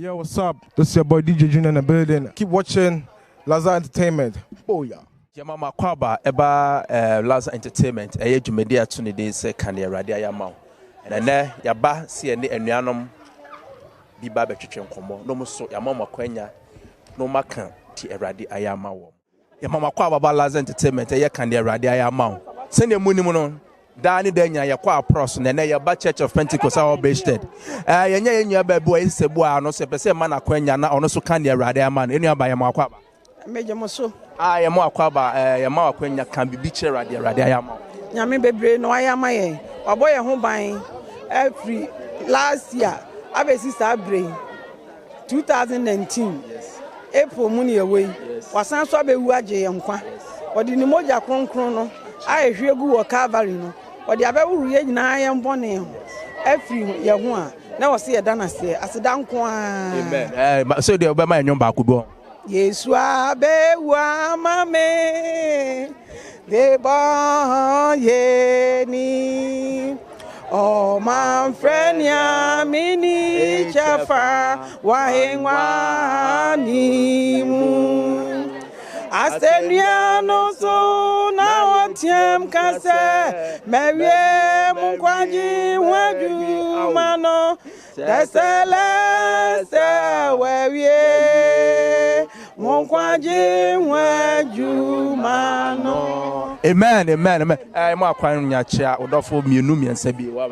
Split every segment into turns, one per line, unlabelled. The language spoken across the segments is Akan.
Yo, what's up? This is your boy DJ Junior in the building. Keep watching Laza Entertainment. Oh yeah.
Yamama kwaba eba Laza Entertainment eye dwumedi atune de se kan Awurade ayama. Ene yaba se ene anuanom bi ba betwetwe nkomo. No mo so yamama kwanya no maka ti Awurade ayama wo. Yamama kwaba ba Laza Entertainment eye kan Awurade ayama. Se ne munim no Dani denya yakwa pros na yaba Church of Pentecost our Billstedt. Yenya yenya babu ayisebu a no se pese ma na kwanya na ono so kan Awurade ama no enu aba yama akwaba.
Mejemo so.
Yama akwaba yama akwanya kan bibi che Awurade ayama.
Nyame bebre no ayama yen. Obo ye ho ban every last year abesi sa brain 2019. Yes. April mu ne away. Wasan so abewu age ye nkwa. Odi ni moja kronkron no ahwegu wo Calvary no. Odi abewuru ye nyina ye mbone ho. Every ye ho a na wo se ye dana se aseda nko a.
Amen. So de obema enyon ba kubo.
Yesu abewa mame de ba ye ni o man frenia mini chafa wa henwa ni mu asenia no so na watiem kase mewie mu kwaji waju mano desele se wewie mu kwaji waju mano.
Amen. Mo akwan nyachia odofo mienu miensa bi wa.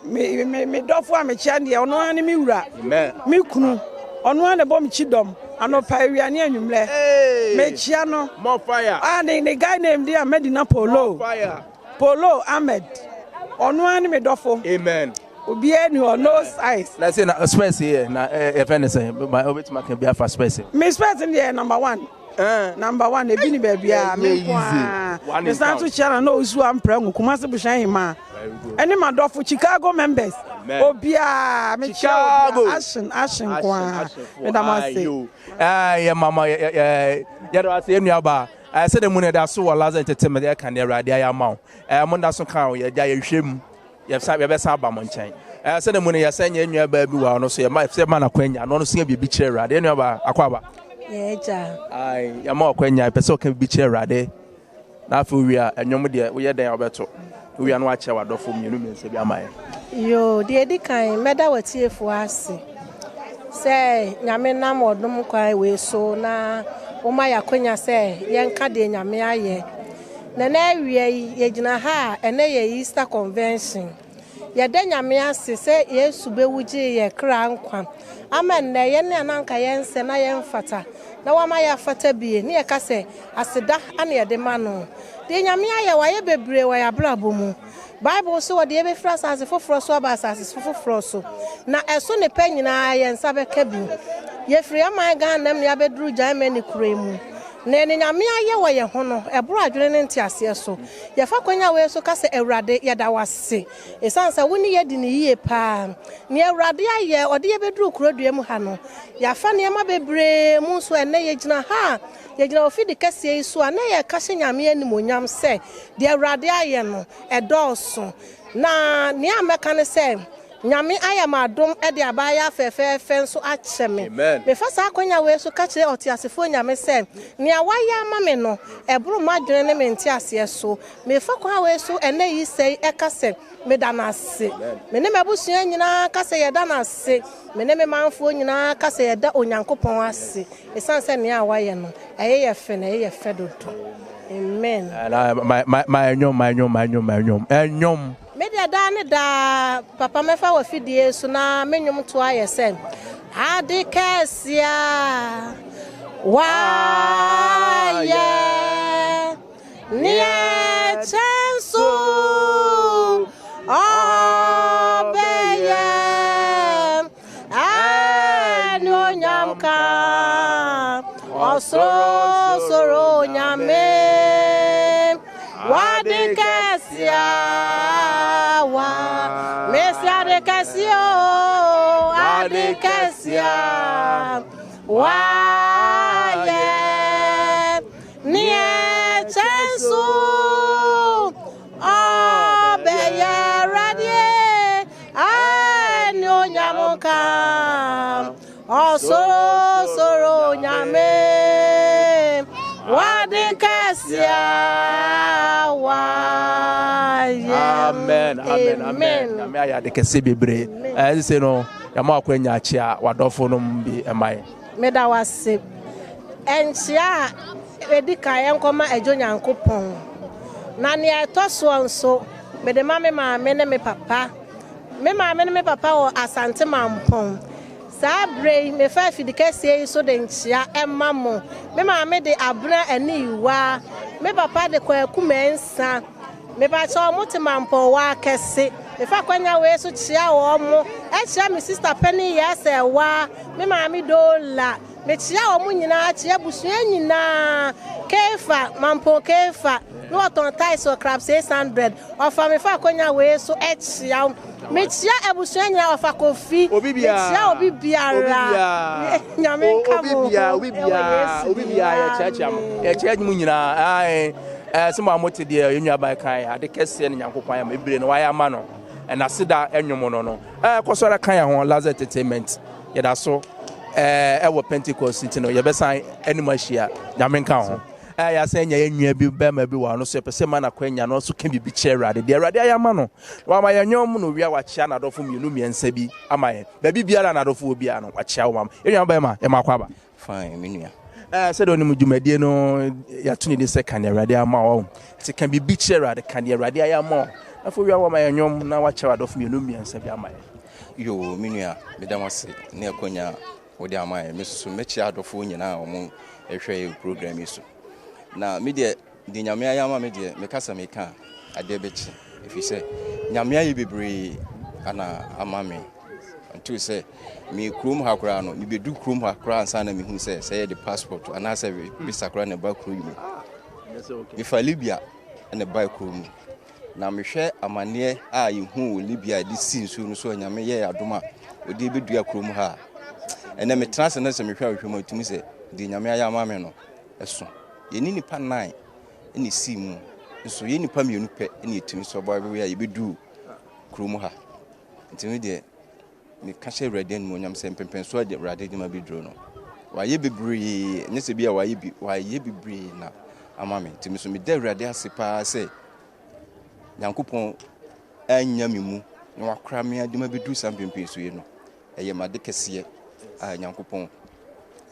Me dofo a me chia de ono ani mi wura.
Amen.
Me kunu ono an bo me chidom anopa wiane anwumle me chia no
more fire.
The guy named there Medina Polo.
More fire.
Polo Ahmed. Ono ani me dofo.
Amen.
Obi any or no size.
Let's say na space here na if anything my obitima can be a fast space.
Me space in there number 1. Number 1 e bi ni baby a me kwa. The stand to channel no usu ampra Kumasi bushan ma. Any my dofo Chicago members. Obia me Chicago action kwa. Me da ma say.
Yeah mama ya do ase enuaba. I said the money that so Laza Entertainment ya kan Awurade ayama. Mo da so kan ya dia ya hwem. Ya sa be sa ba mo nchen. I said the money ya sanya enuaba bi wa no so ya ma na kwanya no so ya bi kire Awurade enuaba akwaba.
Yeah,
ya ma kwanya pese o kan bi kire Awurade. Na afu wi a enwom de wo ye dan obeto. Wi anu a che wadofo mienu mense bi amaye.
Yo, de edi kan meda watiefo ase. Say nyame nam odum kwan we so na Oma yakonya se yenka de nyame aye na wie ye gina ha ene ye Easter convention ye de nyame ase se Yesu bewuji ye kra nkwa amen na ye ne ananka yense na yemfata na wama ya fata bie ne ye ka se aseda ane ye de ma no de nyame aye wa ye bebre wa ya brabo mu Bible so de be fra asase foforo so aba asase foforo so na eso ne pa nyina yensa be ka bi ye free am ga nam ne abeduru Germany kuremu na ne nyame aye wo ye ho no ebro adwene ne ntiase so ye fa kwanya we so ka se Awurade ye da wase esansa woni ye di ne yie pa ne Awurade aye ode ye beduru kurodua mu ha no ya fa ne ma bebre mu so ene ye gina ha ye gina ofidi kase so na ye ka se nyame animonyam se de Awurade aye no edoso na ne ameka ne se Nyame ayama adom e de abaya fefefe nso acheme me fa sa akonya we so ka kire otiasefo nyame se ne awaya ama me no eburu madwene ne menti ase so me fa kwa we so ene yi sei e ka se me danase me ne mabusu nyina ka se ye danase me ne me manfo nyina ka se ye da onyankopon ase esanse ne awaye no eye ye fe na eye ye fe dodo amen
my enyom
Media dane da papa mefa wa fidie so na menwom to aye sen adikesia wa ye nie chanso obeye anu nyamka osoro nyame wadikesia Mesia de Casio, Adecasia, Why, near Chansu, oh, Beya Radie, I know Yamoka, oh, soro nyame wade kasia wa
amen amen amen nyame ayade kese bebre say no yama akwanya achia wadofo no bi emai
meda wase enchia edika yenkoma ejo nyankopon na ne etoso nso mede maame ne me papa o asante mampon Sabre me fa fidikese so de nchia emamo me maame de abra ani wa me papa de kwaku mensa me ba cho motimampo wa kese me fa kwanya we so chia wo mo e chia me sister penny yese wa me maame dola me chia wo mo nyina chia busua nyina kefa mampo kefa no ton tai so crab 600 ofa me fa kwanya we so e chia Metia ebusuanya ofa kofi metia obibiara nyame kamo
obibia ya chacha mu nyina ai sema mote de yenua bai kan ade kese ne nyankopon ya mebire no waya ma no na sida enwom no kosora kan ya ho Laza Entertainment yeda so AYEPentecost no yebesan animashia nyame kan ho ya senya yenua bi be ma bi wa no so pese ma na kwanya no so kan bibi cherade de Awurade ayama no wa ma yanyom no wia wa chia na dofo mienu miensa bi amaye ba bibiara na dofo obi ano wa chia wo mam yenua ba ma e makwaba
fine menua
said on Mujumadi no ya tuni de second Awurade ama wo ti kan bibi cherade kan Awurade ayama afo wia wa ma yanyom na wa chia dofo mienu miensa bi amaye
yo menua medamase ne akonya wodi amaye mesusu mechia dofo nyina o mu ehwe program iso na media di nyame ayama media mekasa meka ade bechi if say nyame ayi bebre ana amame until say me krum hakura no me bedu krum hakura ansa na me hu say the passport ana say be sakura na ba kru yimo me fa Libya na ba krum na me hwe amane a yehu Libya di sinsu no so nyame ye adoma odi bedu akrum ha ene me transfer na say me hwe ahwemo tumi say di nyame ayama me no eso yeni nipa 9 eni simu so yeni nipa mienu pe eni etimi so boy we ya bedu krum ha ntimi de me ka she Awurade anu onyam se pempen so de Awurade de ma bedro no waye bebre ne se bia waye bebre na amame ntimi so me de Awurade asepa se Nyankopon anya me mu na wakra me ade ma bedu sam pempen so ye no eye ma de kese a Nyankopon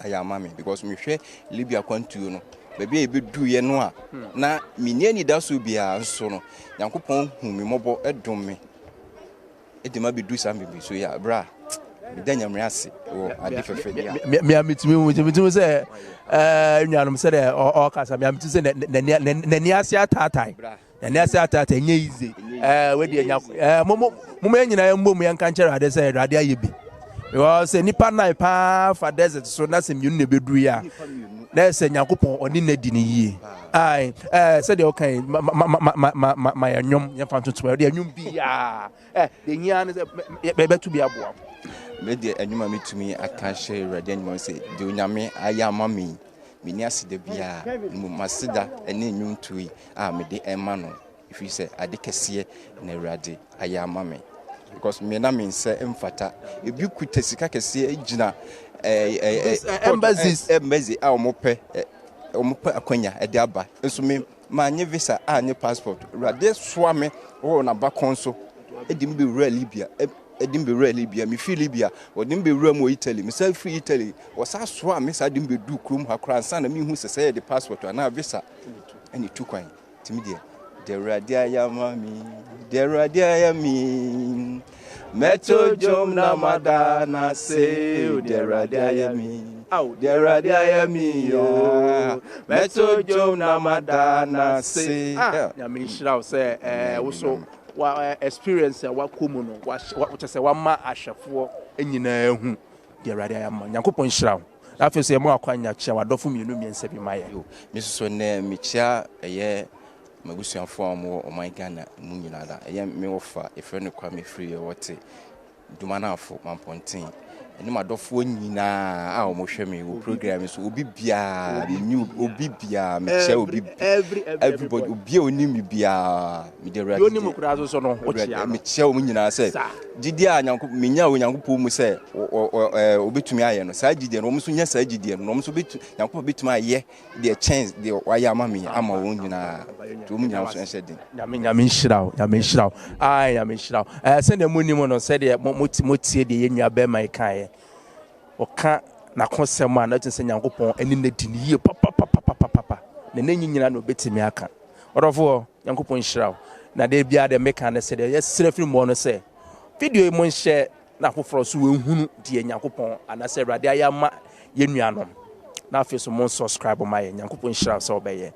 aya amame because me hwe Libya kwantuo no baby e bedu ye no a na mini ani da so bia nso no Nyankopon hu me mobo edom me edema bedu sam bibi so ya bra me da nyamre ase wo ade fefe dia
me amitimi se nyanum se de o kasa me amitimi se nani ase atatai nani ase atatai nye ize we de nya mo nyina mbom yanka nkyere ade se Awurade ayebi we say nipa nai pa fa desert so na se mienu ne bedu ya na se Nyankopon oni na di ne yie ai se de okay ma yanyom ya fa ntutu de anyum bia de nyia ne se bebetu bia boa
me de anyuma metumi akanshe Awurade anyuma se de onyame ayama me ni aside bia mu masida ene nyum tui a me de ema no if you say ade kese na Awurade ayama me because me na me say emfata ebi kuta sika kese agina embassies a omope akwanya e de aba enso me ma nye visa a nye passport Awurade soa me wo na ba konso edim be wura Libya edim be wura Libya me fi Libya odim be wura mo Italy me say free Italy wasa soa me sa dim be du krom hakra ansa na me hu se the passport na visa any tu kwan timi de Awurade ayama mi de Awurade ayami meto jom na madana se de Awurade ayami de Awurade ayami yo meto jom na madana se
ya me shira se wo so wa experience wa komu no wa say wa ma ahwefo enyina hu de Awurade ayama Nyankopon shira afi se mo akwanya chia wa dofo mienu miensa bi maye
yo me so ne me chia eye magusianfo amu o my Ghana mu nyina da eye me wofa efre ne kwa me free wote dumanafo mampontin ene madofo nyina a omohwe me wo program so obi bia me new obi bia me che obi everybody obi oni me bia me de radio
oni mukura so no o chia
me che o nyina se gidi a nyanko me nya o nyanko po mu se obetumi aye no sa gidi no omso nya sa gidi no omso betu nyanko betumi aye the chance the waya ama me ama wo nyina to mu nyina so ense din
nyame nhyiraw ai nyame nhyiraw se na mu ni mo no se de motie de ye nua be mai kan oka na konsem a na tinse nyankopon ani na di ni ye papa na nyina no betimi aka orofo nyankopon nhyiraw na de bia de meka na se de yesere film mo no se video mo nhye na afoforo so wenhunu de nyankopon anase Awurade ayama ye nuanom na afiso mo subscribe ma ye nyankopon nhyiraw so obeye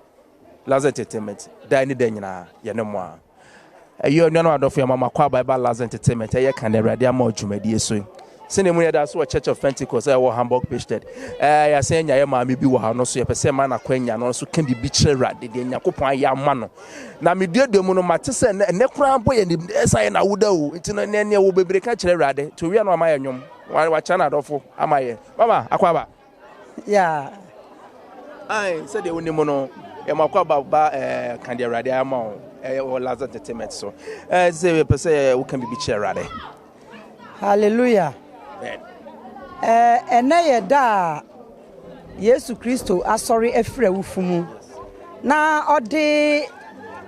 Laza Entertainment da ni da nyina ye ne mo a ayo nuanom adofo ya mama kwa Bible Laza Entertainment ye kan Awurade ama odwumadie so sene mu ya da so Church of Pentecost wo Hamburg Billstedt ya se nya ye ma me bi wo ha no so ye pese ma na kwanya no so kan bibi kire Awurade de nyakopon aya ma no na me duadu mu no mate se ne kura bo ye ni esa ye na wuda o nti no ne wo bebre ka kire Awurade to wi na ma ye nwom wa cha na adofo ama ye mama akwaba
ya
ai se de woni mu no e makwaba ba kan de Awurade ama o wo Laza Entertainment so se we pese wo kan bibi kire Awurade
hallelujah ene ye da Yesu Kristo asori efre wufumu na ode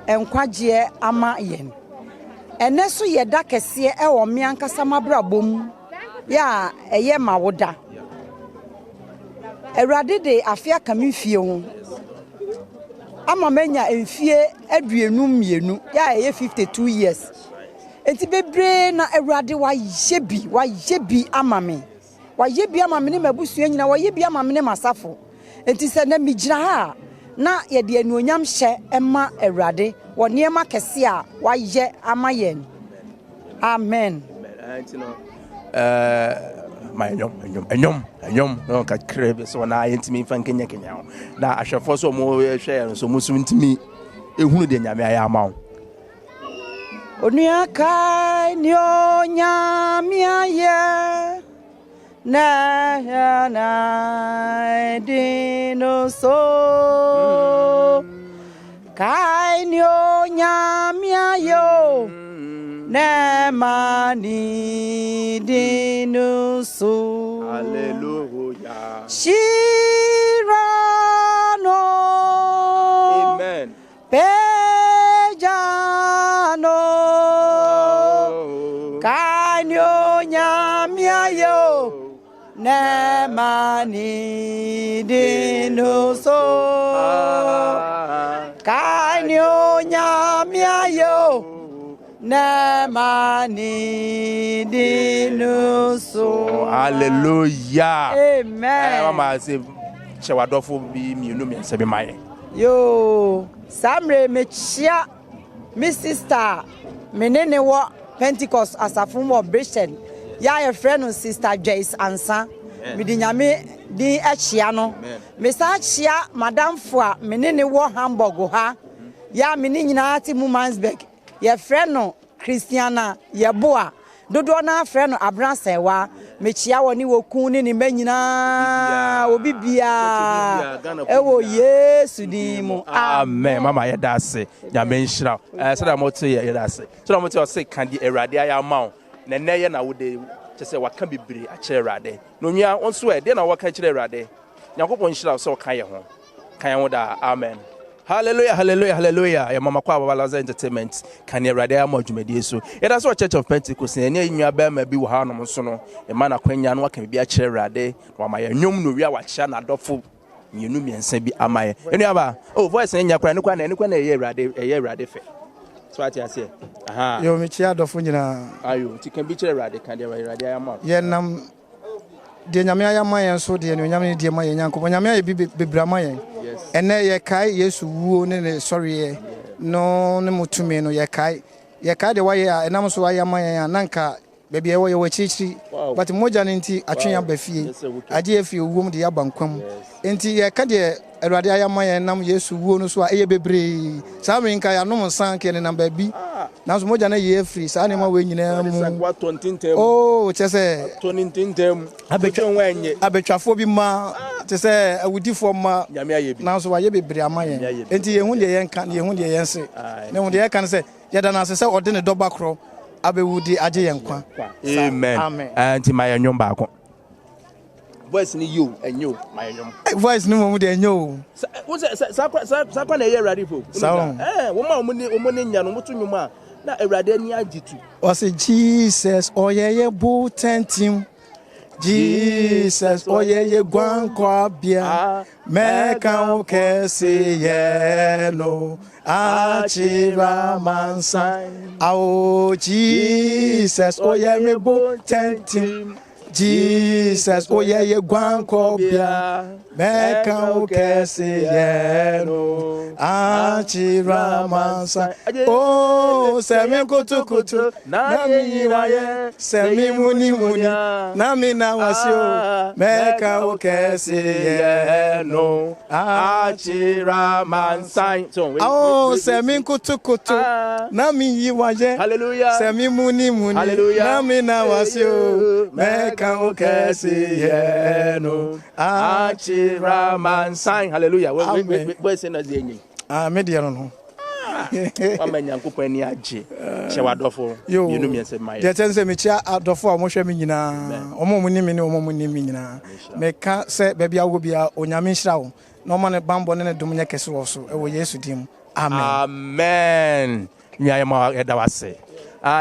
enkwaje ama yen ene so ye da kese e wo me ankasa mabrabom ya eye mawoda Awurade de afia kamifie ho ama menya emfie aduenum mienu ya eye 52 years enti bebre na Awurade wa yebi amame ne mabusua nyina wa yebi amame ne masafo enti se na migina ha na ye de anuonyam hye ema Awurade wo niema kese a wa ye amayen amen
enti no anyom no ka krebe so na yentimi fa nkenya na ahwefo so mo hwe so musum ntimi ehunu de nyame aya amawo
Onua kai ni onyamia ye na dino so kai ni onyamia yo na mani dino so
hallelujah
Shirano
amen
Kanyo nyamia yo ne mani dino so Kanyo nyamia yo ne mani dino so
hallelujah
amen
mama say chewadofo bi mienu mi nse bi maye
yo samre mechia mi sister menene wo Pentecost asafum wo Billstedt ya ye friend sister Joyce Ansa mi di nyame di achia no me sa achia madam fo a menene wo Hamburg ha ya meni nyina ati mu Mansberg ye friend Christiana ye boa dodo na friend Abransewa mechia woni wo kun ni manyina obi bia ewo Yesu di mu
amen mama ye da se nyame nhyira se da moto ye da se so da moto o se kan di Awurade aya ma na ne ye na wo de chese waka bibiri a kire Awurade no nwia onso e de na waka kire Awurade nyakopon nhyira so kan ye ho kan wo da amen hallelujah ya mama kwa baba Laza Entertainment kan Awurade ama dwumadie so ya da so Church of Pentecost ne nwa ba ma bi wo ha no so no e ma na kwanya no waka bi a kire Awurade wa ma ya nwom no wi a wa kya na dofo mienu miensa bi amaye enu aba voice nya kra ne kwa na eye Awurade fe so ati ase aha
yo mi chia dofo nyina
ayo ti kan bi kire Awurade kan de Awurade ayama
ye nam de nyame ayama yen so de ne nyame de ma yen yanko nyame aye bi bebrama yen ene ye kai Yesu wuo ne sorry ye no ne mutumi no ye kai de wa ye enam so ayama yen nanka baby e wo ye wachichi but moja nti atwea ba fie age afie wuom de yabankwam enti ye ka de Awurade ayama yen nam Yesu wuo no so a eye bebre sa me nka ya no san ke ne namba bi Now so moja na ye free sa na ma we nyina mu oh che say abetwafo bi ma che say awudifo ma now so waye bebre ama yen enti ye hu de yen kan ye hu de yen se na hu de yen kan se ye da na se ode ne doba kro abewudi age yen kwa
amen anti my nyom ba ko voice ni you enyo my nyom
voice ni mo de enyo
sa kwa na ye ready for wo ma wo ni nya no mutu nyom a na Awurade ni agitu
o say Jesus oyeye bu tentim Jesus oyeye gwankwa bia meka o kese ye no achira mansan awo Jesus oyeye bu tentim Jesus oyeye gwankwa bia meka o kese ye no achira mansan oh semi kutukutu na mi waye semi muni na mi na wasio meka o kese ye no
achira mansan
oh semi kutukutu na mi waye
hallelujah
semi muni na mi na wasio meka o kese ye no achira mansan hallelujah we say na zenyi media no
Yankopon ni age che wadofo yenu mi nsem mai
de tense me chia adofo a mo hwe me nyina omo mu ni me ni omo mu ni me nyina me ka se bia bia wo bia onyame nhira wo na omo ne bambo ne dum nya kese wo so e wo Yesu dim
amen nya ma eda wase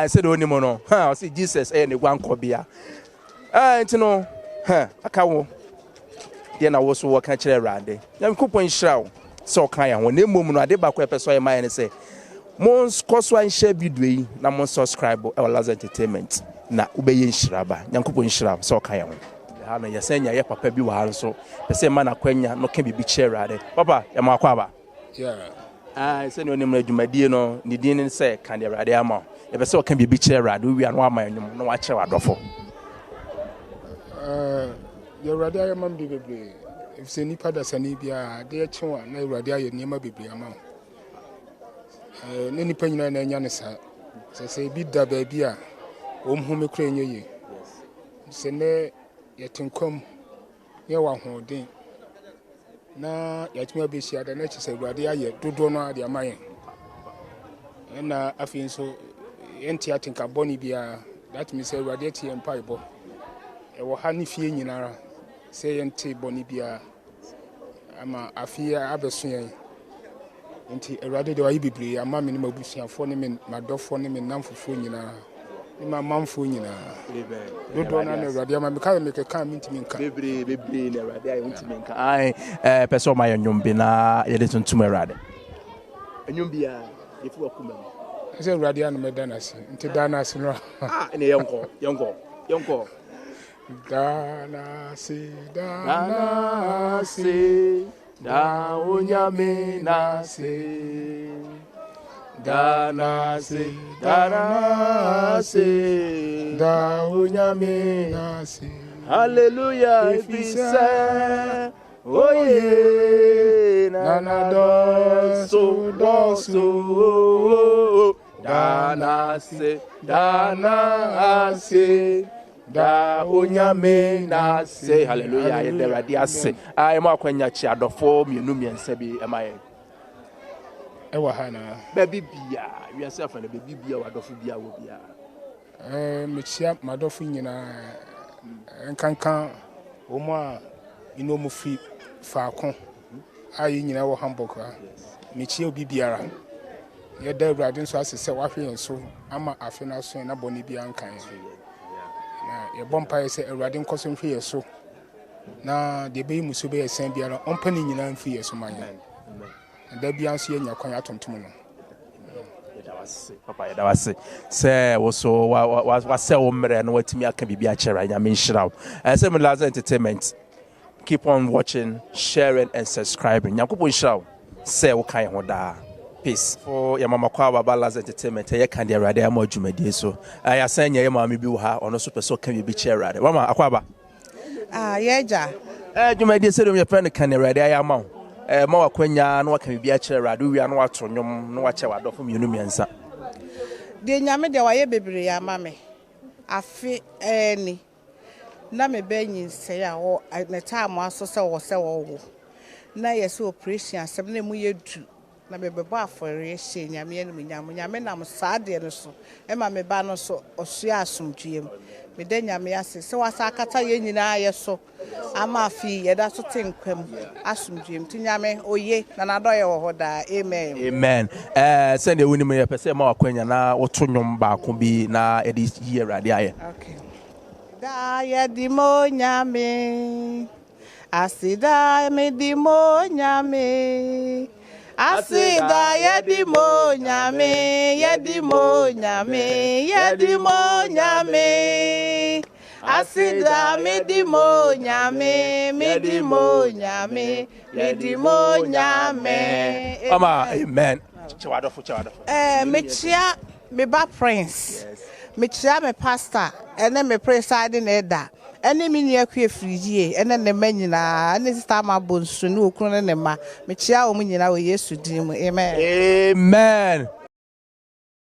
se do ni mo no o se Jesus ne gwanko bia ntino aka wo de na wo so wo ka kire Awurade Yankopon nhira wo so kan ya ho na emom no ade ba ko epeso e man ne se mon koso an share video yi na mon subscribe e Laza Entertainment na ubeye nhiraba Yankopon nhira so kan ya ho ha na yesenya ye papa bi wa ha so pese ma na kwanya no ka bibi kire Awurade papa ya ma kwa ba se ne onim na dwumadie no ni din ne se kan de Awurade ama e pese o ka bibi kire Awurade wi anu ama nyum no wa kire wadofo
ya Awurade ayama mbibebe if se nipa da sani bia de echewa na Awurade aye niema bebre ama ne nipa nyina na nya ne sa se bi da ba bia o mhu me kra enye ye se ne yetinkom ye wa hoden na yatuma be hia da na chi se Awurade aye dodo no ade ama ye na afin so enti atinka boni bia that means Awurade tie empa ibo e wo ha ni fie nyinara se yente boni bia ama afia abeso yen nti Awurade de wayi bebre ama me ne mabusuafo ne me madofo ne me namfofo nyina ne ma mamfo nyina dodo na Awurade ama me ka me ka mintimi nka
bebre na Awurade ayi mintimi nka ai person ma yanyombe na ye de tuntum Awurade anyumbia ye fu akuma
se Awurade anu me danasi nti danasi no
ene yonko
danasi
da unyame nasi danasi
da unyame nasi
hallelujah ifise oye nana dosu danasi da onyame na say hallelujah ye there ade ase ai ma kwanya chi adofo mienu miensa bi emaye
e wa ha na
ba bibia wi ase afa na ba bibia wadofo bia wo bia
me chia madofo nyina nkankan o mo a ino mu fi faako ai nyina wo Hamburg ha me chia obi biara ye da Awurade nso ase se wa hwe enso ama afe na so na boni bia nkan ye bompa ye se Awurade nkoso nhwe ye so na de be muso be esen biara ompani nyina mfi ye so manya da bia nso ye nya kwan atontom no
papa da wase se wo so wa se wo mre no watimi aka bibia kire nya me nhira se me Laza Entertainment keep on watching, sharing and subscribing. Yankopon nhira se wo kan ho da. Peace. For your mama kwa baba Laza Entertainment, ye kan de Awurade am adwumadi so. Ya san ye mama bi wo ha, ono so person kan bi kire Awurade. Mama akwaba.
Yeja.
Adwumadi se do me friend kan Awurade am ma wa kwanya na wa kan bi kire Awurade wi an wa to nwom na wa che wadofo mienu miensa.
de nyame de waye bebre ya mame afi eni na me benyin se ya wo na time aso se wo na yeso operation asem na mu yedu na me bebo afore hye nyame enu nyame na mo saade no so e ma me ba no so osua asomdwiem me de nyame ase se wasa akata ye nyina yeso ama afi yeda so tenkwam asomdwiem ti nyame oye na nadoye wo hoda amen
send the winning me pese ma wakwanya na woto nwom ba ko bi na e di yi awurade aye
okay da ye di mo nyame asida me di mo nyame asida ye di mo nyame asida me di mo nyame
mama amen
mechia me ba prince mechia me pastor ene me presiding elder ene mi nua kwe frigie ene ne manyina ene sister ma bonsu ne okunu ne ma mechia o mu nyina wo Yesu din mu amen